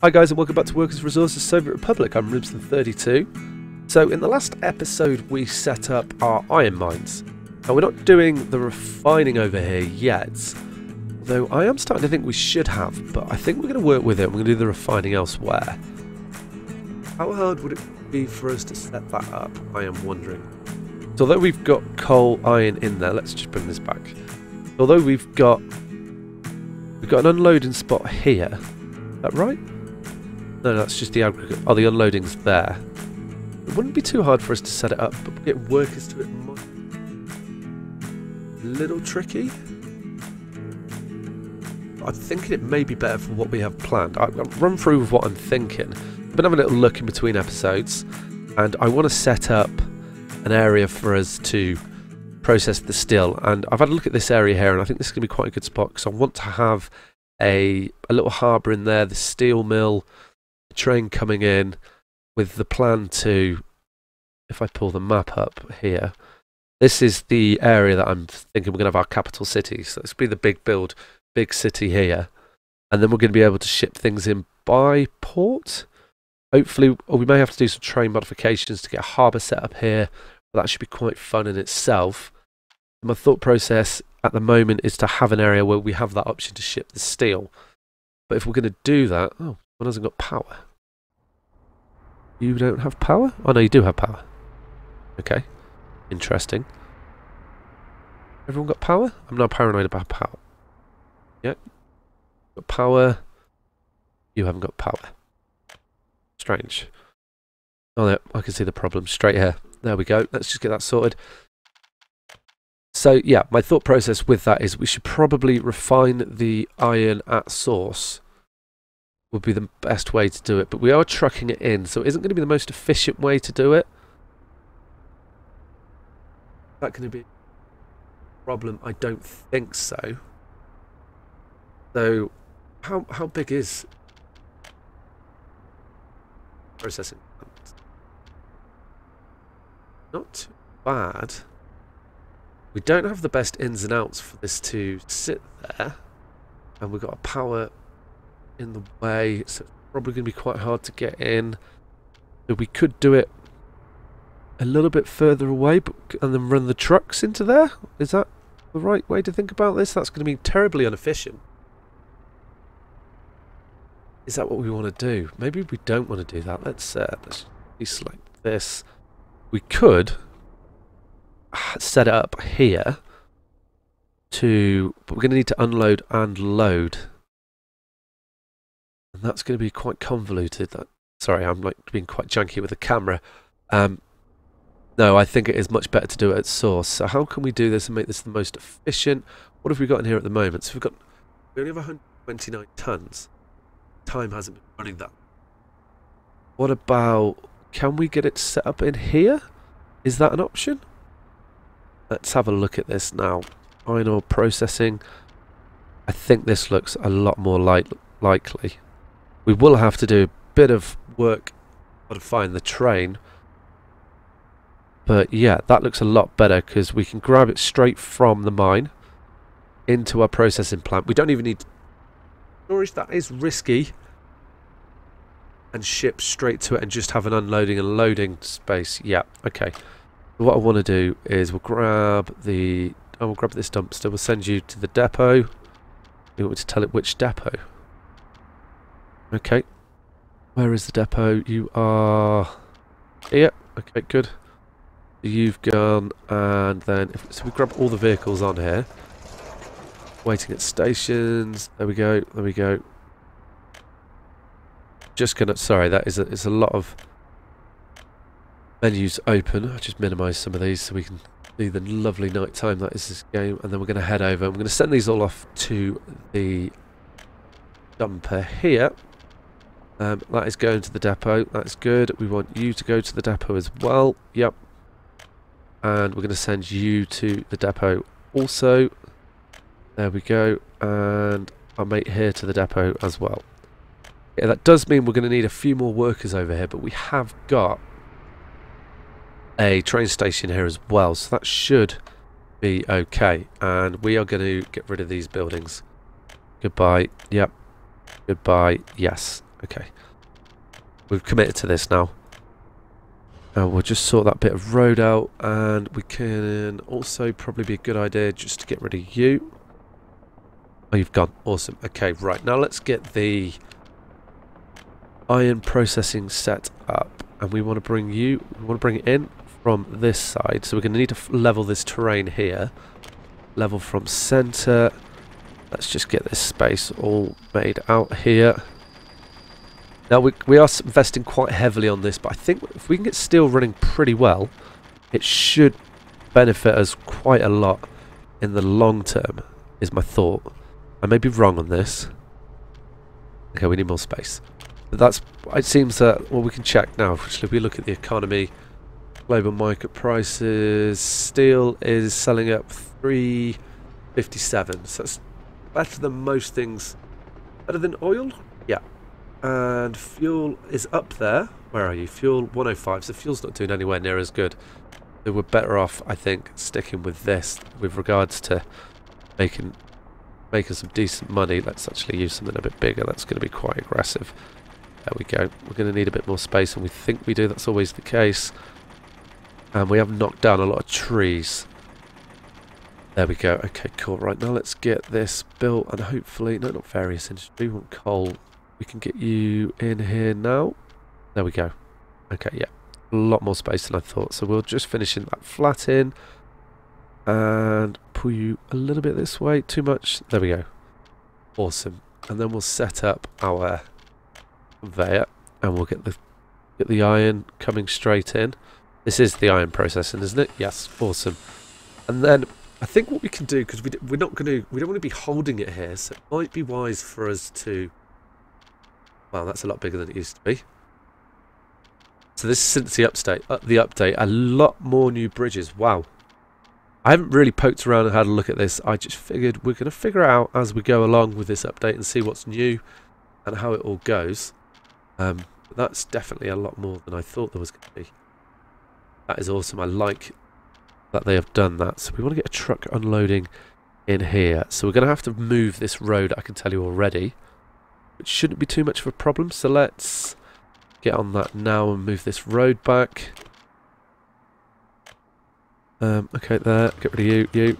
Hi guys and welcome back to Workers Resources Soviet Republic. I'm Ribson32. So in the last episode we set up our iron mines. Now we're not doing the refining over here yet, though I am starting to think we should have, but I think we're going to work with it. We're going to do the refining elsewhere. How hard would it be for us to set that up? I am wondering. So although we've got coal, iron in there, let's just bring this back. Although we've got an unloading spot here. Is that right? No, that's just the aggregate. Oh, the unloading's there. It wouldn't be too hard for us to set it up, but getting workers to it might be a little tricky. I'm thinking it may be better for what we have planned. I'll run through with what I'm thinking. I've been having a little look in between episodes, and I want to set up an area for us to process the steel. And I've had a look at this area here, and I think this is going to be quite a good spot because I want to have a little harbour in there, the steel mill, train coming in, with the plan to, if I pull the map up here, this is the area that I'm thinking we're going to have our capital city. So this will be the big city here, and then we're going to be able to ship things in by port. Hopefully, or we may have to do some train modifications to get a harbour set up here, but that should be quite fun in itself. My thought process at the moment is to have an area where we have that option to ship the steel. But if we're going to do that, oh, one hasn't got power. You don't have power? Oh no, you do have power. Okay, interesting. Everyone got power? I'm not paranoid about power. Yeah, got power. You haven't got power. Strange. Oh, there, I can see the problem straight here. There we go. Let's just get that sorted. So yeah, my thought process with that is we should probably refine the iron at source. Would be the best way to do it, but we are trucking it in, so it isn't going to be the most efficient way to do it. Is that going to be a problem? I don't think so. So, how big is processing plant? Not too bad. We don't have the best ins and outs for this to sit there, and we've got a power in the way, so it's probably going to be quite hard to get in. So we could do it a little bit further away, and then run the trucks into there. Is that the right way to think about this? That's going to be terribly inefficient. Is that what we want to do? Maybe we don't want to do that. Let's deselect this. We could set it up here but we're going to need to unload and load. And that's going to be quite convoluted. Sorry, I'm like being quite janky with the camera. No, I think it is much better to do it at source. So how can we do this and make this the most efficient? What have we got in here at the moment? So we only have 129 tons. Time hasn't been running that. What about, can we get it set up in here? Is that an option? Let's have a look at this now. Iron ore processing. I think this looks a lot more likely. We will have to do a bit of work to find the train. But yeah, that looks a lot better because we can grab it straight from the mine into our processing plant. We don't even need storage. That is risky. And ship straight to it and just have an unloading and loading space. Yeah, okay. What I want to do is we'll grab this dumpster. We'll send you to the depot. You want me to tell it which depot? Okay. Where is the depot? You are here. Okay, good. You've gone, and then so we grab all the vehicles on here. Waiting at stations. There we go. There we go. Just gonna. Sorry, that is it's a lot of menus open. I'll just minimise some of these so we can see the lovely night time that is this game, and then we're going to head over. I'm going to send these all off to the dumper here. That is going to the depot. That's good. We want you to go to the depot as well. Yep. And we're going to send you to the depot also. There we go. And our mate here to the depot as well. Yeah, that does mean we're going to need a few more workers over here, but we have got a train station here as well, so that should be okay. And we are going to get rid of these buildings. Goodbye. Yep. Goodbye. Yes. Okay. We've committed to this now. We'll just sort that bit of road out, and we can also probably be a good idea just to get rid of you. Oh, you've gone. Awesome. Okay, right. Now let's get the iron processing set up, and we want to bring it in from this side. So we're going to need to level this terrain here. Level from center. Let's just get this space all made out here. Now we are investing quite heavily on this, but I think if we can get steel running pretty well, it should benefit us quite a lot in the long term, is my thought. I may be wrong on this. Okay, we need more space. But that's, it seems that, well, we can check now. If we look at the economy, global market prices, steel is selling up 357, so it's better than most things. Better than oil? Yeah. And fuel is up there. Where are you? Fuel 105. So fuel's not doing anywhere near as good. So we're better off, I think, sticking with this with regards to making some decent money. Let's actually use something a bit bigger. That's going to be quite aggressive. There we go. We're going to need a bit more space, and we think we do. That's always the case. And we have knocked down a lot of trees. There we go. Okay, cool. Right, now let's get this built, and hopefully, no, not various industry. We want coal. We can get you in here now. There we go. Okay, yeah. A lot more space than I thought. So we'll just finish in that flat in. And pull you a little bit this way. Too much. There we go. Awesome. And then we'll set up our conveyor. And we'll get the iron coming straight in. This is the iron processing, isn't it? Yes. Awesome. And then I think what we can do, because we don't want to be holding it here, so it might be wise for us to... Wow, that's a lot bigger than it used to be. So this is since the update, a lot more new bridges. Wow. I haven't really poked around and had a look at this. I just figured we're going to figure it out as we go along with this update and see what's new and how it all goes. But that's definitely a lot more than I thought there was going to be. That is awesome. I like that they have done that. So we want to get a truck unloading in here. So we're going to have to move this road, I can tell you already. Which shouldn't be too much of a problem, so let's get on that now and move this road back. Okay, there, get rid of you.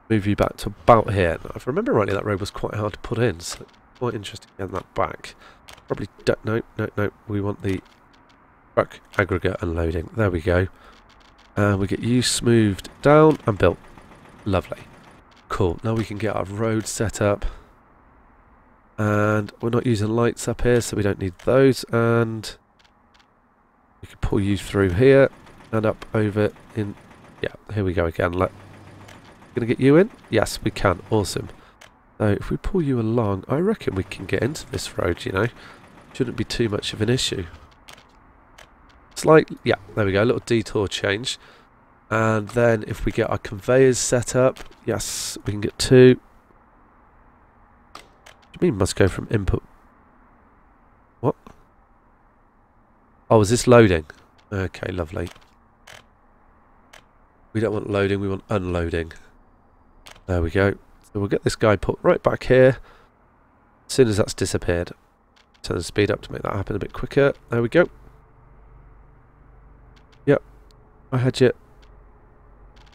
Move you back to about here. Now, if I remember rightly, that road was quite hard to put in, so it's quite interesting getting that back. Probably don't, no, we want the truck aggregate unloading. There we go. And we get you smoothed down and built. Lovely. Cool, now we can get our road set up. And we're not using lights up here, so we don't need those. And we can pull you through here and up over in. Yeah, here we go again. Gonna get you in? Yes, we can. Awesome. So if we pull you along, I reckon we can get into this road. You know, shouldn't be too much of an issue. It's like, yeah, there we go. A little detour change, and then if we get our conveyors set up, yes, we can get two. You mean must go from input? What? Oh, is this loading? Okay, lovely. We don't want loading, we want unloading. There we go. So we'll get this guy put right back here as soon as that's disappeared. Turn the speed up to make that happen a bit quicker. There we go. Yep. I had you.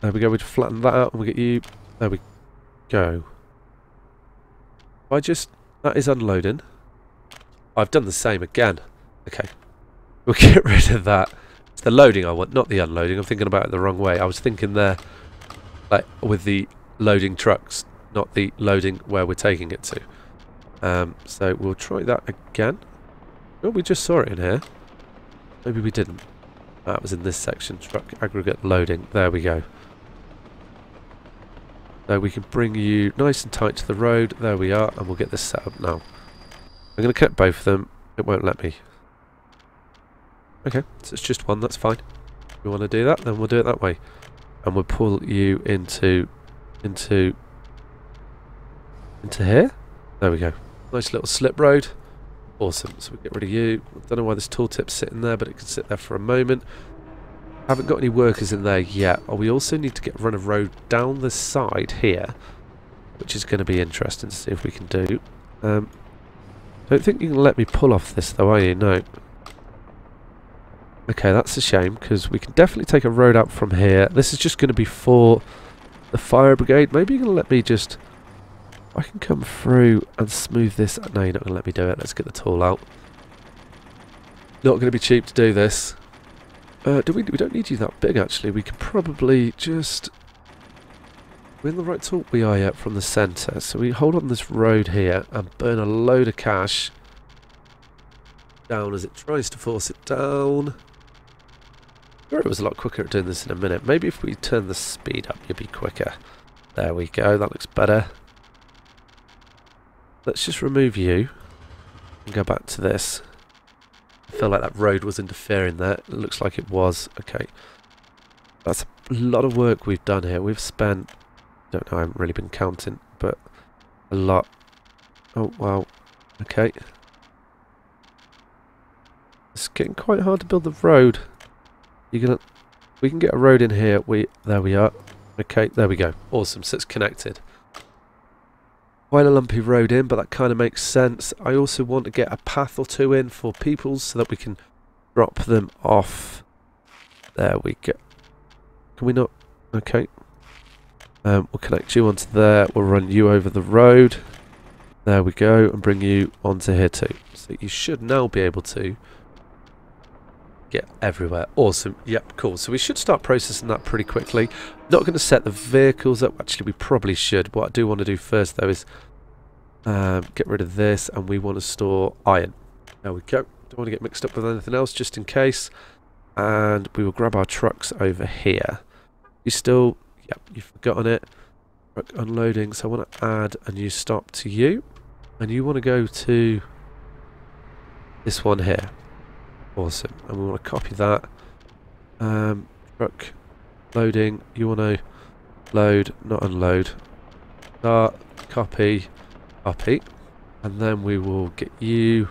There we go. We just flatten that out and we get you. There we go. That is unloading. I've done the same again. Okay. We'll get rid of that. It's the loading I want, not the unloading. I'm thinking about it the wrong way. I was thinking there, like, with the loading trucks, not the loading where we're taking it to. So we'll try that again. Oh, we just saw it in here. Maybe we didn't. That was in this section. Truck aggregate loading. There we go. So we can bring you nice and tight to the road. There we are, and we'll get this set up now. I'm going to connect both of them. It won't let me. Okay, so it's just one. That's fine. If we want to do that, then we'll do it that way. And we'll pull you into here. There we go. Nice little slip road. Awesome. So we get rid of you. I don't know why this tooltip's sitting there, but it can sit there for a moment. Haven't got any workers in there yet. Oh, we also need to run a road down the side here, which is going to be interesting to see if we can do. Don't Don't think you can let me pull off this though, are you? No. Okay, that's a shame, because we can definitely take a road out from here. This is just going to be for the fire brigade. Maybe you're going to let me just... I can come through and smooth this. No, you're not going to let me do it. Let's get the tool out. Not going to be cheap to do this. We don't need you that big, actually. We could probably just... We're in the right tool? We are, yeah, from the centre. So we hold on this road here and burn a load of cash down as it tries to force it down. Sure, it was a lot quicker at doing this in a minute. Maybe if we turn the speed up, you'd be quicker. There we go. That looks better. Let's just remove you and go back to this. I feel like that road was interfering there. It looks like it was. Okay. That's a lot of work we've done here. We've spent... don't know, I haven't really been counting, but a lot. Oh, wow. Okay. It's getting quite hard to build the road. You're gonna... We can get a road in here. There we are. Okay, there we go. Awesome, so it's connected. Quite a lumpy road in, but that kind of makes sense. I also want to get a path or two in for people so that we can drop them off. There we go. Can we not? Okay. We'll connect you onto there. We'll run you over the road. There we go, and bring you onto here too. So you should now be able to get everywhere. Awesome. Yep, cool. So we should start processing that pretty quickly. Not going to set the vehicles up. Actually, we probably should. What I do want to do first, though, is get rid of this, and we want to store iron. There we go. Don't want to get mixed up with anything else, just in case. And we will grab our trucks over here. You still... Yep, you've forgotten it. Truck unloading. So I want to add a new stop to you. And you want to go to this one here. Awesome. And we want to copy that. Truck loading. You want to load, not unload. Start, copy, copy. And then we will get you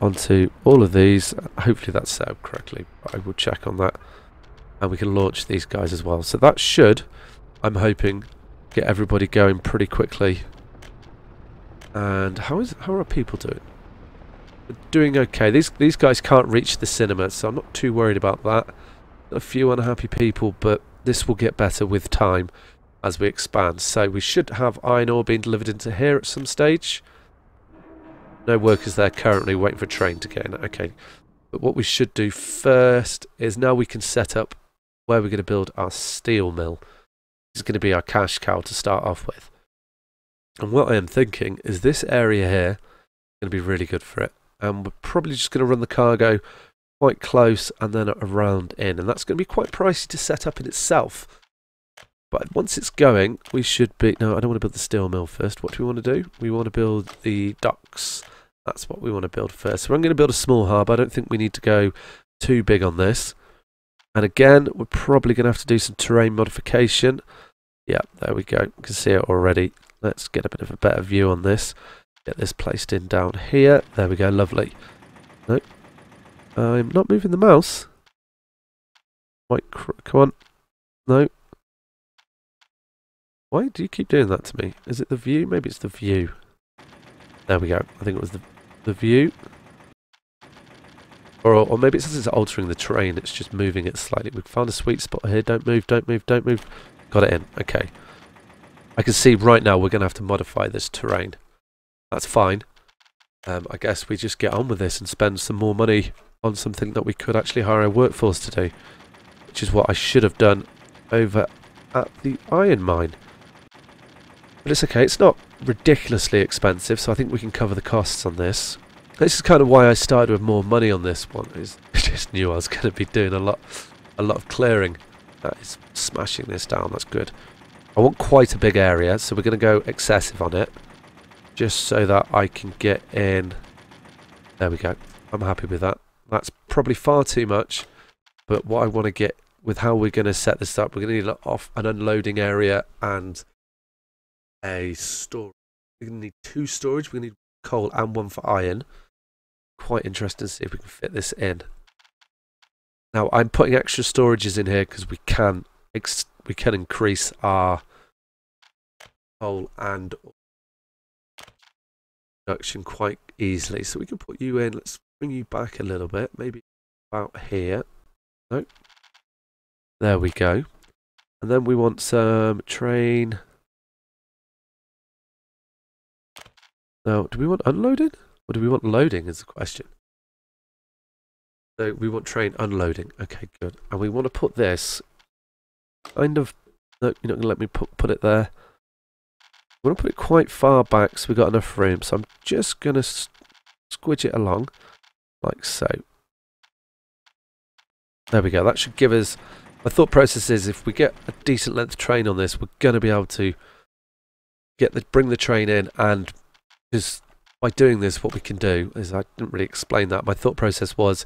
onto all of these. Hopefully that's set up correctly. I will check on that. And we can launch these guys as well. So that should, I'm hoping, get everybody going pretty quickly. And how are our people doing? We're doing okay. These guys can't reach the cinema, so I'm not too worried about that. A few unhappy people, but this will get better with time as we expand. So we should have iron ore being delivered into here at some stage. No workers there currently, waiting for a train to get in. Okay. But what we should do first is now we can set up where we're going to build our steel mill. This is going to be our cash cow to start off with. And what I am thinking is this area here is going to be really good for it. And we're probably just going to run the cargo quite close and then around in. And that's going to be quite pricey to set up in itself. But once it's going, we should be... No, I don't want to build the steel mill first. What do we want to do? We want to build the docks. That's what we want to build first. So I'm going to build a small harbour. I don't think we need to go too big on this. And again, we're probably going to have to do some terrain modification. Yeah, there we go. You can see it already. Let's get a bit of a better view on this. Get this placed in down here. There we go. Lovely. No, I'm not moving the mouse. Right, come on. No. Why do you keep doing that to me? Is it the view? Maybe it's the view. There we go. I think it was the view. Or maybe it says it's altering the terrain. It's just moving it slightly. We've found a sweet spot here. Don't move, don't move, don't move. Got it in. Okay. I can see right now we're going to have to modify this terrain. That's fine. I guess we just get on with this and spend some more money on something that we could actually hire a workforce to do. Which is what I should have done over at the iron mine. But it's okay. It's not ridiculously expensive, so I think we can cover the costs on this. This is kind of why I started with more money on this one. I just knew I was going to be doing a lot of clearing. That is smashing this down. That's good. I want quite a big area, so we're going to go excessive on it, just so that I can get in. There we go. I'm happy with that. That's probably far too much, but what I want to get with how we're going to set this up, we're going to need an unloading area and a storage. We're going to need 2 storage. We're going to need coal and 1 for iron. Quite interesting to see if we can fit this in. Now I'm putting extra storages in here because we can increase our coal and production quite easily. So we can put you in. Let's bring you back a little bit, maybe about here. No. There we go. And then we want some train. Now, do we want unloading? Or do we want loading is the question. So we want train unloading. Okay, good. And we want to put this kind of... No, you're not going to let me put it there. I want to put it quite far back so we've got enough room. So I'm just going to squidge it along like so. There we go. That should give us... My thought process is if we get a decent length train on this, we're going to be able to bring the train in, and because by doing this, what we can do is, I didn't really explain that. My thought process was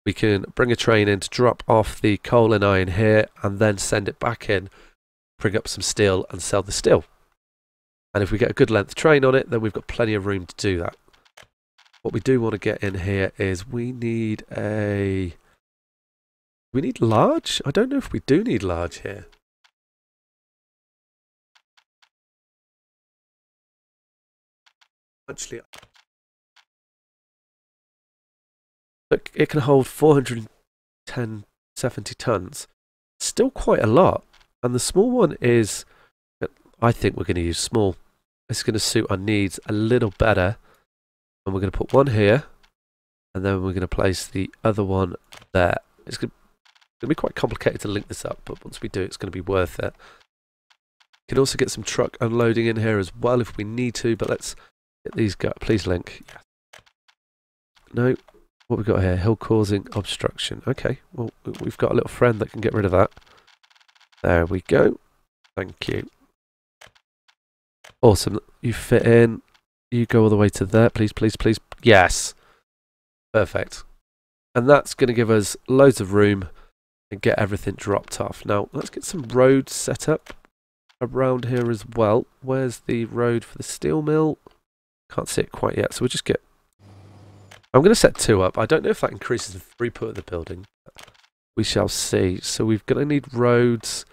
we can bring a train in to drop off the coal and iron here and then send it back in, bring up some steel and sell the steel. And if we get a good length train on it, then we've got plenty of room to do that. What we do want to get in here is we need a... We need large? I don't know if we do need large here. Actually, look, it can hold 470 tons. Still quite a lot. And the small one is, I think we're going to use small. It's going to suit our needs a little better. And we're going to put one here. And then we're going to place the other one there. It's going to be quite complicated to link this up, but once we do, it's going to be worth it. We can also get some truck unloading in here as well if we need to, but let's get these go. Please link. Yes. No. What we've got here? Hill causing obstruction. Okay, well, we've got a little friend that can get rid of that. There we go. Thank you. Awesome. You fit in. You go all the way to there. Please, please, please. Yes. Perfect. And that's going to give us loads of room and get everything dropped off. Now, let's get some roads set up around here as well. Where's the road for the steel mill? Can't see it quite yet, so we'll just get... I'm going to set 2 up. I don't know if that increases the throughput of the building. We shall see. So we're going to need roads,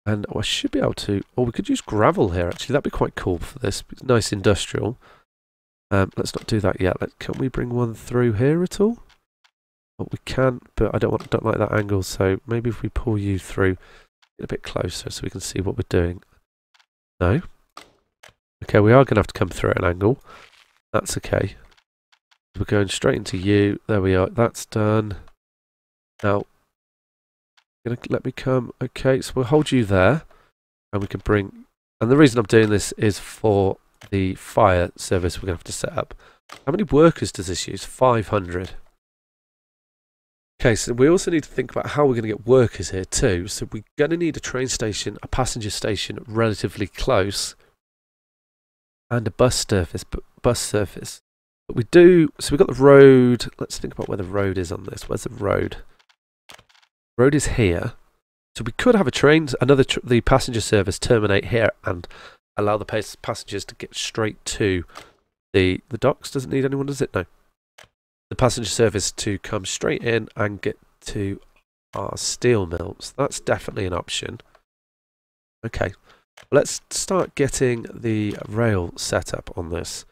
and I should be able to... Or we could use gravel here, actually. That'd be quite cool for this. It's nice industrial. Let's not do that yet. Can we bring one through here at all? Well, we can, but I don't like that angle, so maybe if we pull you through a bit closer so we can see what we're doing. No? Okay, we are going to have to come through at an angle. That's okay. We're going straight into you. There we are. That's done. Now, you're going to let me come. Okay, so we'll hold you there, and we can bring... And the reason I'm doing this is for the fire service we're going to have to set up. How many workers does this use? 500. Okay, so we also need to think about how we're going to get workers here too. So we're going to need a train station, a passenger station relatively close, and a bus surface. But we do, so we've got the road. Let's think about where the road is on this. Where's the road? Road is here. So we could have a train, the passenger service terminate here and allow the passengers to get straight to the docks. Doesn't need anyone, does it? No. The passenger service to come straight in and get to our steel mills. That's definitely an option. Okay, let's start getting the rail set up on this.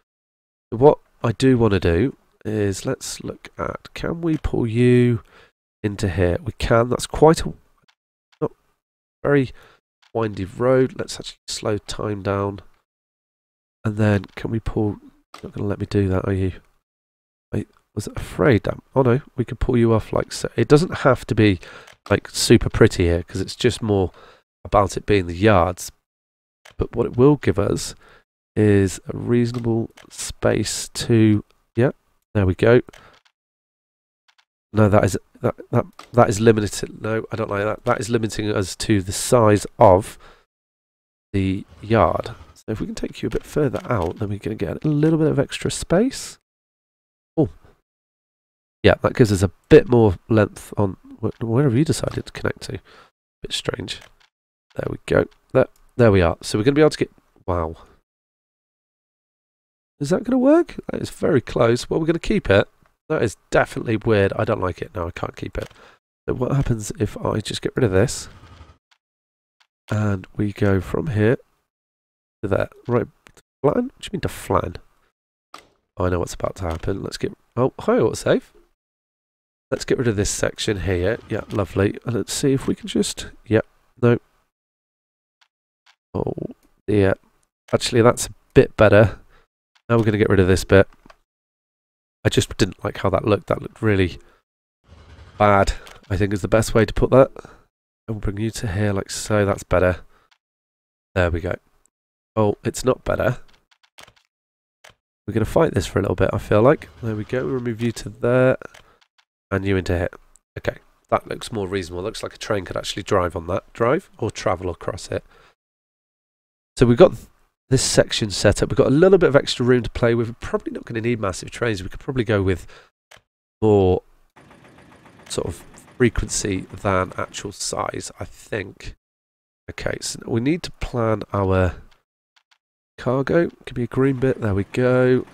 What I do want to do is let's look at, can we pull you into here? We can. That's quite a not very windy road. Let's actually slow time down. And then can we pull... You're not going to let me do that, are you? Wait. Was it afraid that? Oh no, we can pull you off like so. It doesn't have to be like super pretty here because it's just more about it being the yards. But what it will give us is a reasonable space to... Yeah, there we go. No, that is limited. No, I don't like that. That is limiting us to the size of the yard. So if we can take you a bit further out, then we're going to get a little bit of extra space. Oh. Yeah, that gives us a bit more length on wherever you decided to connect to. Bit strange. There we go. There we are. So we're going to be able to get... Wow. Is that going to work? That is very close. Well, we're going to keep it. That is definitely weird. I don't like it. No, I can't keep it. So what happens if I just get rid of this? And we go from here to there. Right. Flatten? What do you mean to flatten? Oh, I know what's about to happen. Let's get... Oh, hi, autosave. Let's get rid of this section here. Yeah, lovely. And let's see if we can just... Yep, no. Oh, dear. Actually, that's a bit better. Now we're going to get rid of this bit. I just didn't like how that looked. That looked really bad, I think is the best way to put that. And we'll bring you to here like so. That's better. There we go. Oh, it's not better. We're going to fight this for a little bit, I feel like. There we go. We'll remove you to there. And you into here. Okay. That looks more reasonable. Looks like a train could actually drive on that. Drive or travel across it. So we've got this section set up. We've got a little bit of extra room to play with. We're probably not going to need massive trains. We could probably go with more sort of frequency than actual size, I think. Okay, so we need to plan our cargo. Give me a green bit. There we go.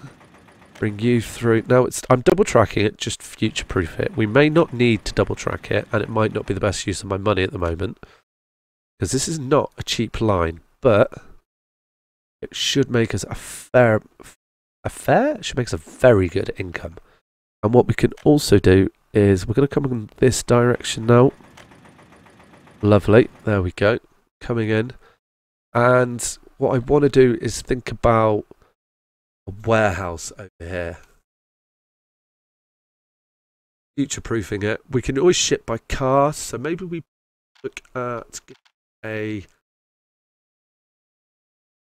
Bring you through. Now I'm double tracking it, just future proof it. We may not need to double track it, and it might not be the best use of my money at the moment, because this is not a cheap line, but it should make us a fair? It should make us a very good income. And what we can also do is we're going to come in this direction now. Lovely. There we go. Coming in. And what I want to do is think about a warehouse over here. Future-proofing it. We can always ship by car, so maybe we look at a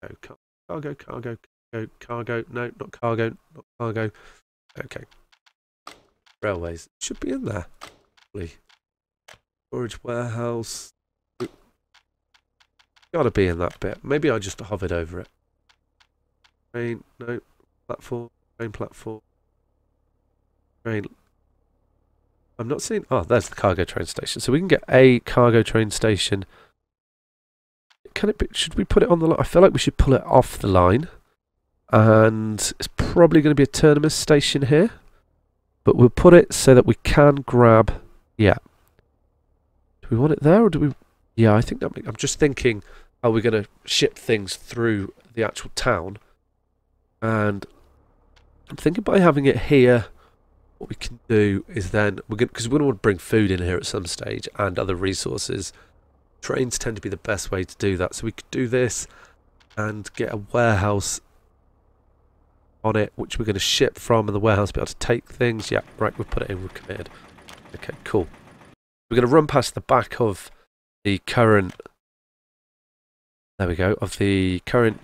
cargo. No, not cargo. Not cargo. Okay. Railways should be in there. Storage warehouse. Gotta be in that bit. Maybe I just hovered over it. Train, no. Platform. Train platform. Train. I'm not seeing... Oh, there's the cargo train station. So we can get a cargo train station. Can it be... Should we put it on the line? I feel like we should pull it off the line. And it's probably going to be a Terminus station here. But we'll put it so that we can grab... Yeah. Do we want it there or do we... Yeah, I think that... I'm just thinking how we're going to ship things through the actual town. And I'm thinking by having it here, what we can do is then... Because we're going to want to bring food in here at some stage and other resources. Trains tend to be the best way to do that. So we could do this and get a warehouse on it, which we're going to ship from, and the warehouse be able to take things. Yeah, right, we've put it in, we've committed. Okay, cool. We're going to run past the back of the current... There we go, of the current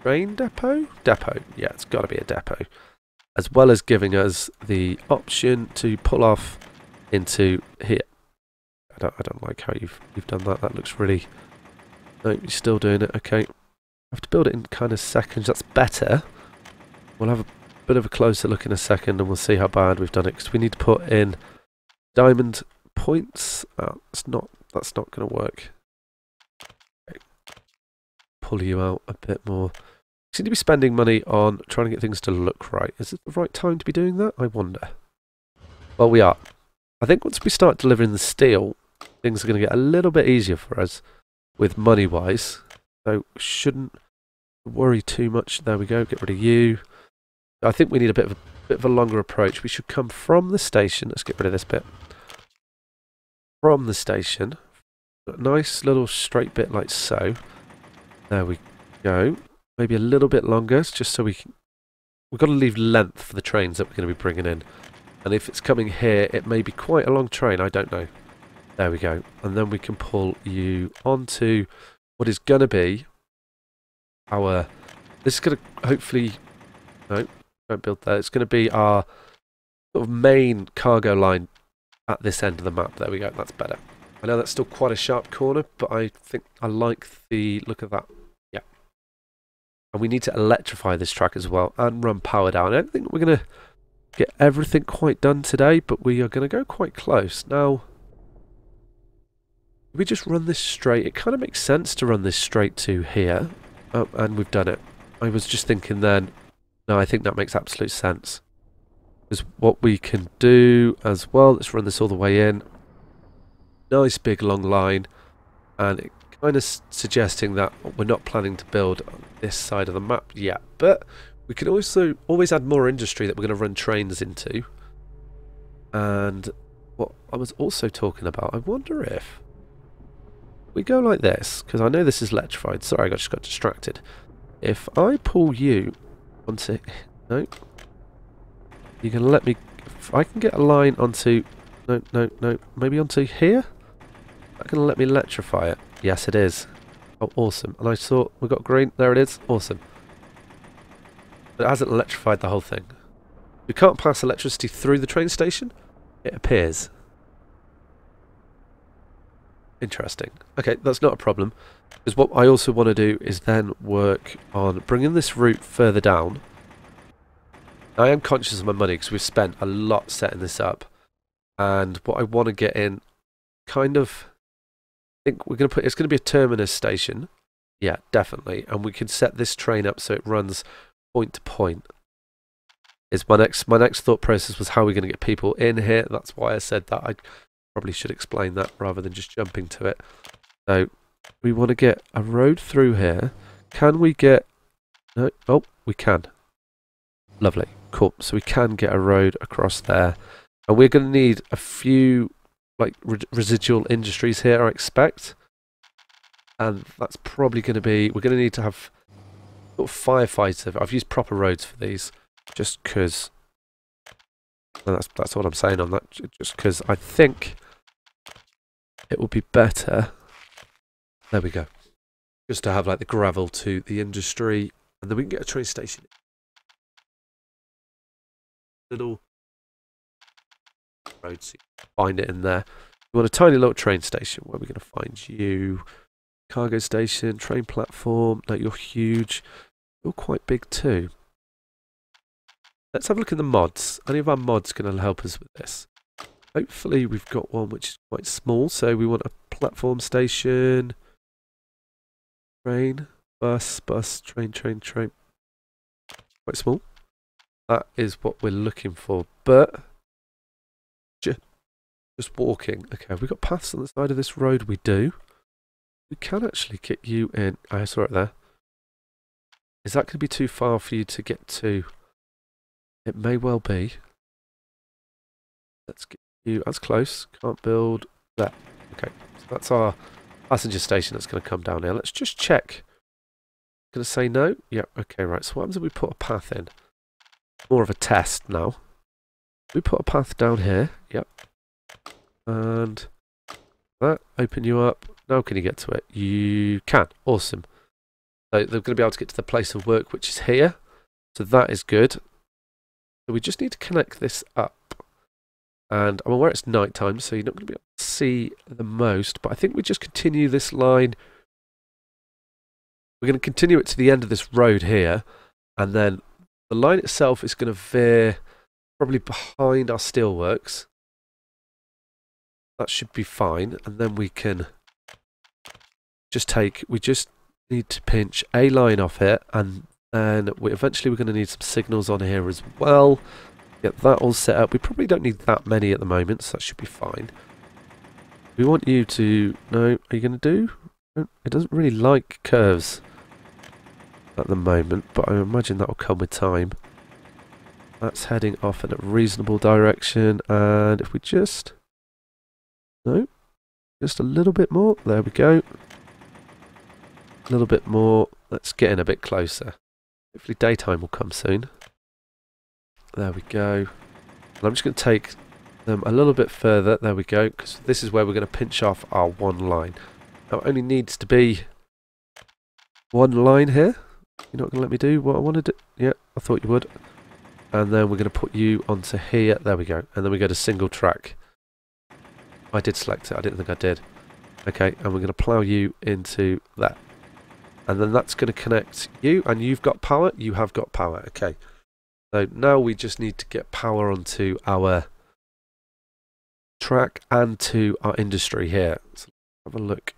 train depot? Depot, yeah, it's got to be a depot. As well as giving us the option to pull off into here. I don't like how you've done that. That looks really... No, you're still doing it. Okay. I have to build it in kind of seconds. That's better. We'll have a bit of a closer look in a second and we'll see how bad we've done it. Because we need to put in diamond points. That's not going to work. Okay. Pull you out a bit more. We seem to be spending money on trying to get things to look right. Is it the right time to be doing that? I wonder. Well, we are. I think once we start delivering the steel, things are going to get a little bit easier for us with money-wise. So shouldn't worry too much. There we go. Get rid of you. I think we need a bit of a longer approach. We should come from the station. Let's get rid of this bit. From the station. A nice little straight bit like so. There we go. Maybe a little bit longer, just so we can... We've got to leave length for the trains that we're going to be bringing in. And if it's coming here, it may be quite a long train. I don't know. There we go. And then we can pull you onto what is going to be our... This is going to hopefully... No, don't build that. It's going to be our sort of main cargo line at this end of the map. There we go. That's better. I know that's still quite a sharp corner, but I think I like the look of that. Yeah. And we need to electrify this track as well and run power down. I don't think we're going to get everything quite done today, but we are going to go quite close. Now, we just run this straight. It kind of makes sense to run this straight to here. Oh, and we've done it. I was just thinking then, no, I think that makes absolute sense. Because what we can do as well, let's run this all the way in. Nice big long line. And it kind of suggesting that we're not planning to build on this side of the map yet. But We can also always add more industry that we're going to run trains into. And what I was also talking about, I wonder if we go like this, because I know this is electrified. Sorry, I just got distracted. If I pull you onto... No. You're going to let me... If I can get a line onto... No, no, no. Maybe onto here? That's going to let me electrify it. Yes, it is. Oh, awesome. And I saw... We got green. There it is. Awesome. But it hasn't electrified the whole thing. We can't pass electricity through the train station? It appears. Interesting. Okay, that's not a problem. Because what I also want to do is then work on bringing this route further down. I am conscious of my money because we've spent a lot setting this up. And what I want to get in, kind of, I think we're going to put, it's going to be a terminus station. Yeah, definitely. And we can set this train up so it runs point to point. Is my next thought process was how we're going to get people in here. That's why I said that. I probably should explain that rather than just jumping to it. So we want to get a road through here. Can we get... No, oh, we can. Lovely. Cool. So we can get a road across there. And we're going to need a few like residual industries here, I expect. And that's probably going to be... We're going to need to have sort of firefighter. I've used proper roads for these. Just because, that's what I'm saying on that. Just because I think it would be better. There we go. Just to have like the gravel to the industry, and then we can get a train station. Little road, so you can find it in there. We want a tiny little train station. Where are we going to find you? Cargo station, train platform. No, you're huge. You're quite big too. Let's have a look at the mods. Any of our mods going to help us with this? Hopefully we've got one which is quite small. So we want a platform station. Train. Bus. Train. Quite small. That is what we're looking for. But just walking. Okay, we've got paths on the side of this road. We do. We can actually get you in. I saw it there. Is that going to be too far for you to get to? It may well be. Let's get you as close. Can't build that. Okay, so that's our passenger station that's going to come down here. Let's just check. Going to say no? Yeah, okay, right. So what happens if we put a path in? More of a test now. We put a path down here. Yep. And that. Open you up. Now can you get to it? You can. Awesome. So they're going to be able to get to the place of work, which is here. So that is good. So we just need to connect this up. And I'm aware it's night time, so you're not going to be able to see the most. But I think we just continue this line. We're going to continue it to the end of this road here. And then the line itself is going to veer probably behind our steelworks. That should be fine. And then we can just take... We just need to pinch a line off here. And then eventually we're going to need some signals on here as well. Get that all set up. We probably don't need that many at the moment, so that should be fine. We want you to... No, are you going to do? It doesn't really like curves at the moment, but I imagine that will come with time. That's heading off in a reasonable direction, and if we just... No, just a little bit more. There we go. A little bit more. Let's get in a bit closer. Hopefully daytime will come soon. There we go. And I'm just going to take them a little bit further. There we go, because this is where we're going to pinch off our one line. Now it only needs to be one line here. You're not going to let me do what I want to do? Yeah, I thought you would. And then we're going to put you onto here. There we go. And then we go to single track. I did select it. I didn't think I did. Okay, and we're going to plough you into that. And then that's going to connect you, and you've got power. You have got power. Okay. So now we just need to get power onto our track and to our industry here. So have a look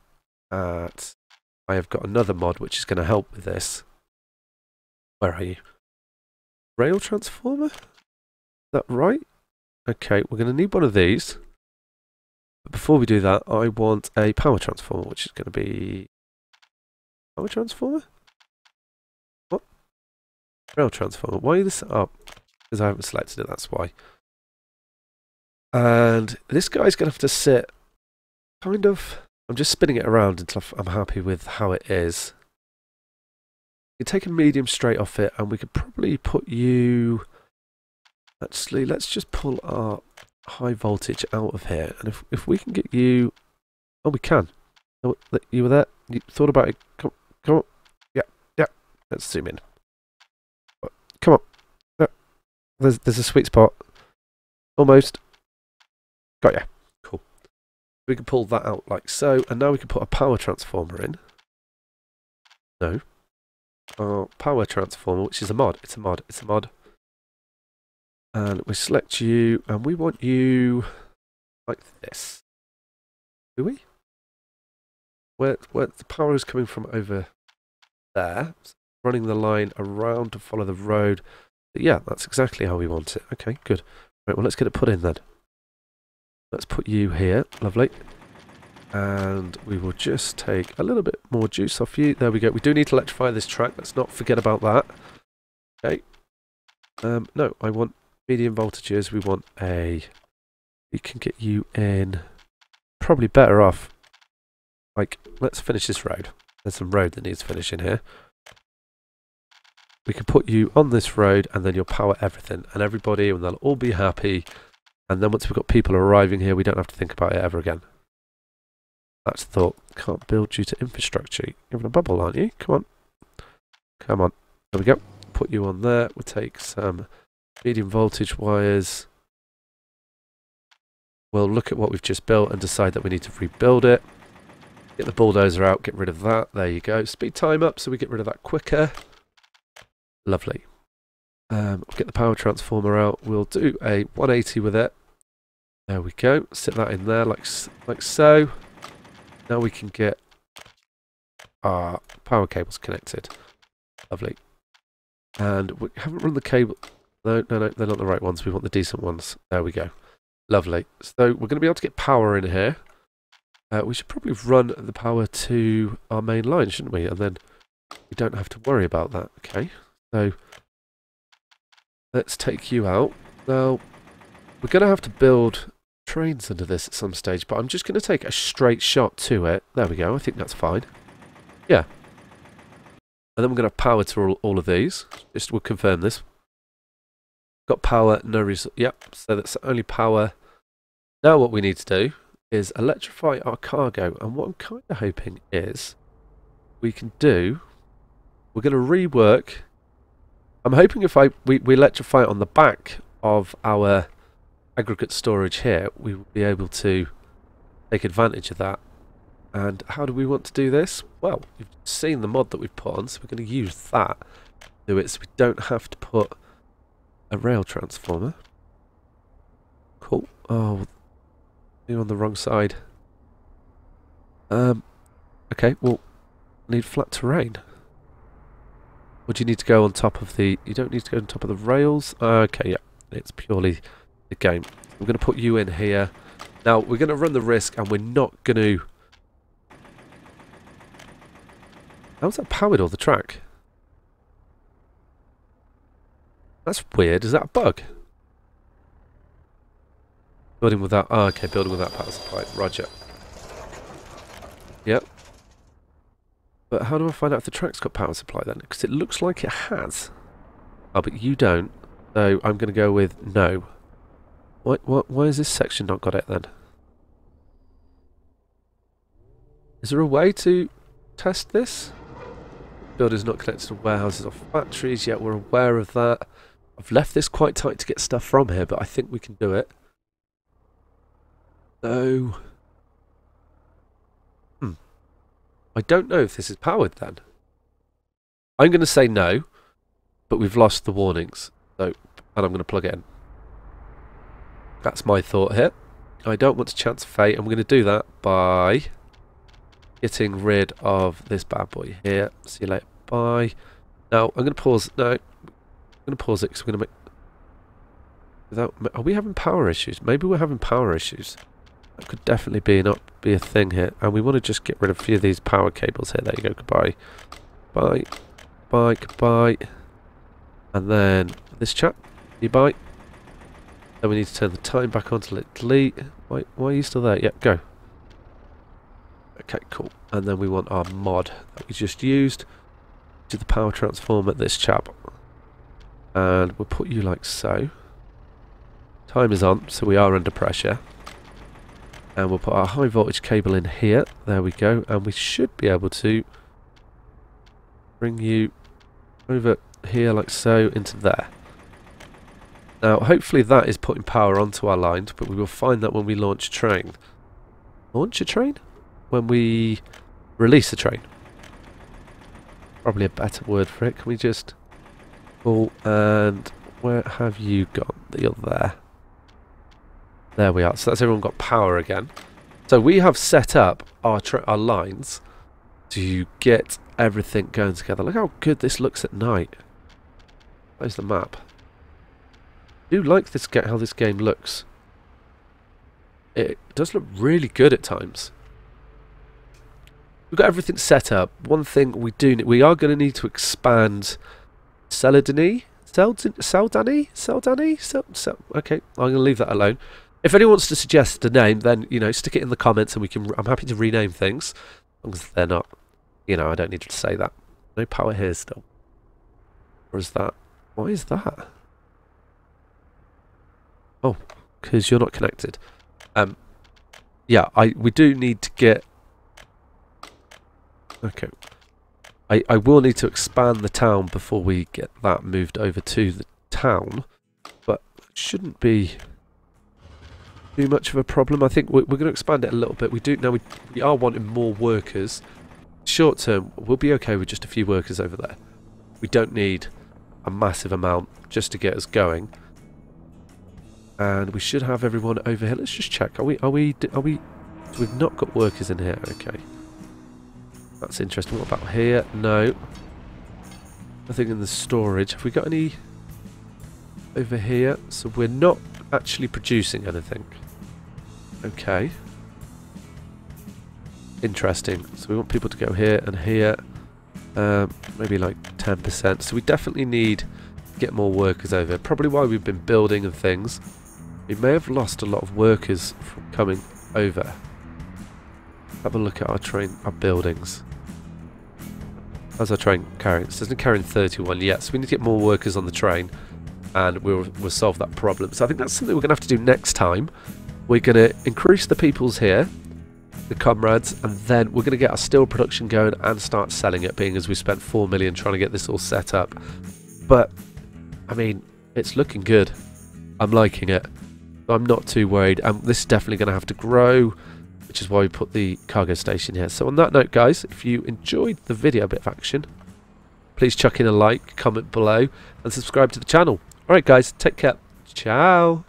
at... I have got another mod which is going to help with this. Where are you? Rail transformer? Is that right? Okay, we're going to need one of these. But before we do that, I want a power transformer, which is going to be... Power transformer? What? Rail transformer. Why is this up? Because I haven't selected it, that's why. And this guy's going to have to sit kind of... I'm just spinning it around until I'm happy with how it is. We can take a medium straight off it, and we could probably put you... Actually, let's just pull our high voltage out of here. And if we can get you... Oh, we can. Oh, you were there? You thought about it? Come on. Yeah. Let's zoom in. Come on. There's a sweet spot. Almost. Got ya. Cool. We can pull that out like so, and now we can put a power transformer in. No. Our power transformer, which is a mod. It's a mod. And we select you, and we want you like this. Do we? Where the power is coming from over there. So running the line around to follow the road. But yeah, that's exactly how we want it. Okay, good. Right, well, let's get it put in then. Let's put you here. Lovely. And we will just take a little bit more juice off you. There we go. We do need to electrify this track. Let's not forget about that. Okay. No, I want medium voltages. We want a... We can get you in... Probably better off. Like, let's finish this road. There's some road that needs finishing here. We can put you on this road, and then you'll power everything. And everybody, and they'll all be happy. And then once we've got people arriving here, we don't have to think about it ever again. That's the thought. Can't build due to infrastructure. You're having a bubble, aren't you? Come on. Come on. There we go. Put you on there. We'll take some medium voltage wires. We'll look at what we've just built and decide that we need to rebuild it. Get the bulldozer out, get rid of that. There you go. Speed time up so we get rid of that quicker. Lovely. Get the power transformer out. We'll do a 180 with it. There we go. Sit that in there like so. Now we can get our power cables connected. Lovely. And we haven't run the cable. No, they're not the right ones. We want the decent ones. There we go. Lovely. So we're going to be able to get power in here. We should probably run the power to our main line, shouldn't we? And then we don't have to worry about that. Okay. So let's take you out. Now, we're going to have to build trains under this at some stage, but I'm just going to take a straight shot to it. There we go. I think that's fine. Yeah. And then we're going to have power to all of these. Just we'll confirm this. Got power, no result. Yep. So that's only power. Now what we need to do is electrify our cargo. And what I'm kind of hoping is we can do... We're going to rework... I'm hoping if we electrify it on the back of our aggregate storage here, we will be able to take advantage of that. And how do we want to do this? Well, you've seen the mod that we've put on, so we're going to use that to do it so we don't have to put a rail transformer. Cool. Oh, you're on the wrong side. Okay, well, need flat terrain. Or do you need to go on top of the... You don't need to go on top of the rails? Okay, yeah. It's purely the game. We're going to put you in here. Now, we're going to run the risk, and we're not going to... How's that powered all the track? That's weird. Is that a bug? Building without... Oh, okay, building without power supply. Roger. Yep. But how do I find out if the track's got power supply then? Because it looks like it has. Oh, but you don't. So I'm going to go with no. Why has this section not got it then? Is there a way to test this? Buildings not connected to warehouses or factories yet. We're aware of that. I've left this quite tight to get stuff from here, but I think we can do it. So... I don't know if this is powered then. I'm going to say no, but we've lost the warnings. So, and I'm going to plug it in. That's my thought here. I don't want to chance fate. I'm going to do that by getting rid of this bad boy here. See you later. Bye. Now, I'm going to pause. No, I'm going to pause it because we're going to make... Without, are we having power issues? Maybe we're having power issues. That could definitely be a thing here. And we want to just get rid of a few of these power cables here. There you go. Goodbye. Bye. Bye. Goodbye. And then this chap, you buy. Then we need to turn the time back on to let delete. Why are you still there? Yep, go. Okay, cool. And then we want our mod that we just used. Do the power transformer, this chap. And we'll put you like so. Time is on, so we are under pressure. And we'll put our high voltage cable in here. There we go. And we should be able to bring you over here like so into there. Now, hopefully that is putting power onto our lines, but we will find that when we launch a train. Launch a train? When we release a train. Probably a better word for it. Can we just... Oh, and where have you gone? You're there. There we are. So that's everyone got power again. So we have set up our lines to get everything going together. Look how good this looks at night. There's the map. I do like this how this game looks. It does look really good at times. We've got everything set up. One thing we are going to need to expand Seldany. Okay, I'm going to leave that alone. If anyone wants to suggest a name, then stick it in the comments, and I'm happy to rename things, as long as they're not. I don't need to say that. No power here still. Or is that? Why is that? Oh, because you're not connected. Yeah, we do need to get. Okay. I will need to expand the town before we get that moved over to the town, but it shouldn't be too much of a problem. I think we're going to expand it a little bit. We are wanting more workers. Short term, we'll be okay with just a few workers over there. We don't need a massive amount just to get us going. And we should have everyone over here. Let's just check. We've not got workers in here. Okay. That's interesting. What about here? No. Nothing in the storage. Have we got any over here? So we're not actually producing anything. Okay. Interesting. So we want people to go here and here. Maybe like 10%. So we definitely need to get more workers over. Probably while we've been building and things. We may have lost a lot of workers from coming over. Have a look at our buildings. How's our train carrying? It doesn't carry 31 yet, so we need to get more workers on the train, and we'll solve that problem. So I think that's something we're going to have to do next time. We're going to increase the peoples here, the comrades, and then we're going to get our steel production going and start selling it, being as we spent 4 million trying to get this all set up. But, I mean, it's looking good. I'm liking it. I'm not too worried. This is definitely going to have to grow, which is why we put the cargo station here. So on that note, guys, if you enjoyed the video, a bit of action, please chuck in a like, comment below, and subscribe to the channel. Alright guys, take care. Ciao.